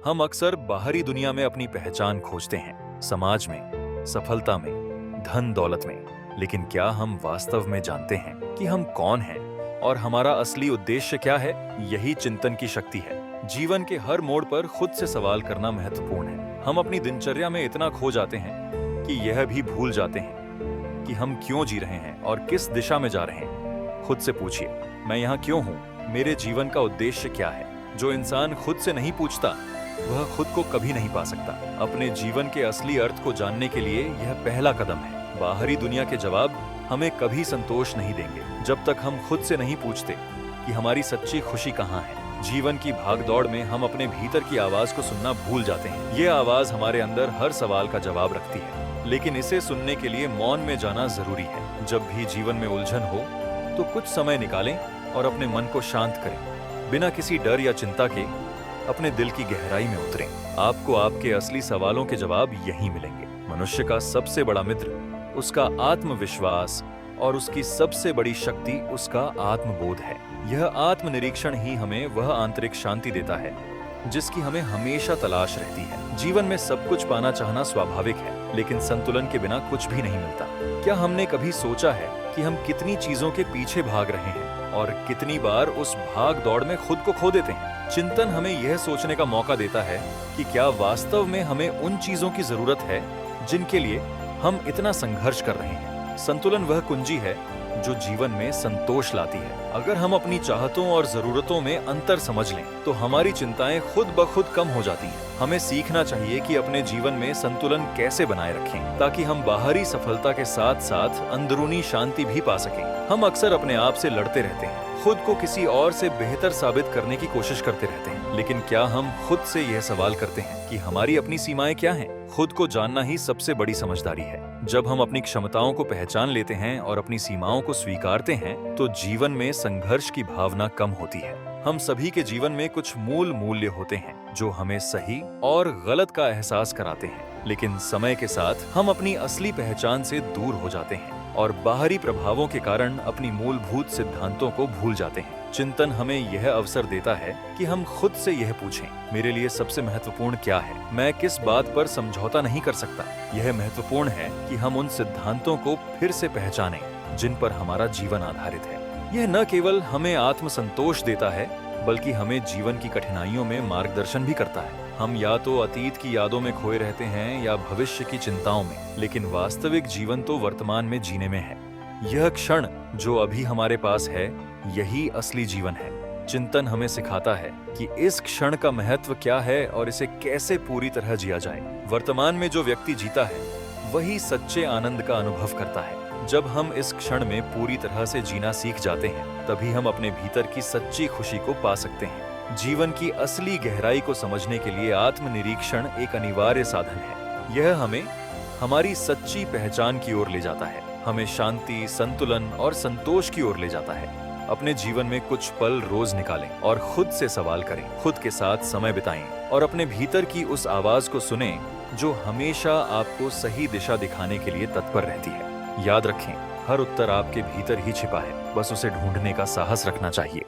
हम अक्सर बाहरी दुनिया में अपनी पहचान खोजते हैं, समाज में, सफलता में, धन दौलत में। लेकिन क्या हम वास्तव में जानते हैं कि हम कौन हैं और हमारा असली उद्देश्य क्या है? यही चिंतन की शक्ति है। जीवन के हर मोड़ पर खुद से सवाल करना महत्वपूर्ण है। हम अपनी दिनचर्या में इतना खो जाते हैं कि यह भी भूल जाते हैं कि हम क्यों जी रहे हैं और किस दिशा में जा रहे हैं। खुद से पूछिए, मैं यहाँ क्यों हूँ? मेरे जीवन का उद्देश्य क्या है? जो इंसान खुद से नहीं पूछता वह खुद को कभी नहीं पा सकता। अपने जीवन के असली अर्थ को जानने के लिए यह पहला कदम है। बाहरी दुनिया के जवाब हमें कभी संतोष नहीं देंगे जब तक हम खुद से नहीं पूछते कि हमारी सच्ची खुशी कहाँ है। जीवन की भागदौड़ में हम अपने भीतर की आवाज को सुनना भूल जाते हैं। ये आवाज हमारे अंदर हर सवाल का जवाब रखती है, लेकिन इसे सुनने के लिए मौन में जाना जरूरी है। जब भी जीवन में उलझन हो तो कुछ समय निकालें और अपने मन को शांत करें। बिना किसी डर या चिंता के अपने दिल की गहराई में उतरें। आपको आपके असली सवालों के जवाब यहीं मिलेंगे। मनुष्य का सबसे बड़ा मित्र उसका आत्मविश्वास और उसकी सबसे बड़ी शक्ति उसका आत्मबोध है। यह आत्मनिरीक्षण ही हमें वह आंतरिक शांति देता है जिसकी हमें हमेशा तलाश रहती है। जीवन में सब कुछ पाना चाहना स्वाभाविक है, लेकिन संतुलन के बिना कुछ भी नहीं मिलता। क्या हमने कभी सोचा है कि हम कितनी चीजों के पीछे भाग रहे हैं और कितनी बार उस भाग दौड़ में खुद को खो देते हैं? चिंतन हमें यह सोचने का मौका देता है कि क्या वास्तव में हमें उन चीजों की जरूरत है जिनके लिए हम इतना संघर्ष कर रहे हैं। संतुलन वह कुंजी है जो जीवन में संतोष लाती है। अगर हम अपनी चाहतों और जरूरतों में अंतर समझ लें तो हमारी चिंताएं खुद ब खुद कम हो जाती हैं। हमें सीखना चाहिए कि अपने जीवन में संतुलन कैसे बनाए रखें ताकि हम बाहरी सफलता के साथ साथ अंदरूनी शांति भी पा सकें। हम अक्सर अपने आप से लड़ते रहते हैं, खुद को किसी और से बेहतर साबित करने की कोशिश करते रहते हैं। लेकिन क्या हम खुद से यह सवाल करते हैं कि हमारी अपनी सीमाएं क्या हैं? खुद को जानना ही सबसे बड़ी समझदारी है। जब हम अपनी क्षमताओं को पहचान लेते हैं और अपनी सीमाओं को स्वीकारते हैं तो जीवन में संघर्ष की भावना कम होती है। हम सभी के जीवन में कुछ मूल मूल्य होते हैं जो हमें सही और गलत का एहसास कराते हैं, लेकिन समय के साथ हम अपनी असली पहचान से दूर हो जाते हैं और बाहरी प्रभावों के कारण अपनी मूलभूत सिद्धांतों को भूल जाते हैं। चिंतन हमें यह अवसर देता है कि हम खुद से यह पूछें, मेरे लिए सबसे महत्वपूर्ण क्या है? मैं किस बात पर समझौता नहीं कर सकता? यह महत्वपूर्ण है कि हम उन सिद्धांतों को फिर से पहचानें जिन पर हमारा जीवन आधारित है। यह न केवल हमें आत्मसंतोष देता है बल्कि हमें जीवन की कठिनाइयों में मार्गदर्शन भी करता है। हम या तो अतीत की यादों में खोए रहते हैं या भविष्य की चिंताओं में, लेकिन वास्तविक जीवन तो वर्तमान में जीने में है। यह क्षण जो अभी हमारे पास है यही असली जीवन है। चिंतन हमें सिखाता है कि इस क्षण का महत्व क्या है और इसे कैसे पूरी तरह जिया जाए। वर्तमान में जो व्यक्ति जीता है वही सच्चे आनंद का अनुभव करता है। जब हम इस क्षण में पूरी तरह से जीना सीख जाते हैं तभी हम अपने भीतर की सच्ची खुशी को पा सकते हैं। जीवन की असली गहराई को समझने के लिए आत्मनिरीक्षण एक अनिवार्य साधन है। यह हमें हमारी सच्ची पहचान की ओर ले जाता है, हमें शांति, संतुलन और संतोष की ओर ले जाता है। अपने जीवन में कुछ पल रोज निकालें और खुद से सवाल करें, खुद के साथ समय बिताएं और अपने भीतर की उस आवाज को सुनें जो हमेशा आपको सही दिशा दिखाने के लिए तत्पर रहती है। याद रखें, हर उत्तर आपके भीतर ही छिपा है, बस उसे ढूंढने का साहस रखना चाहिए।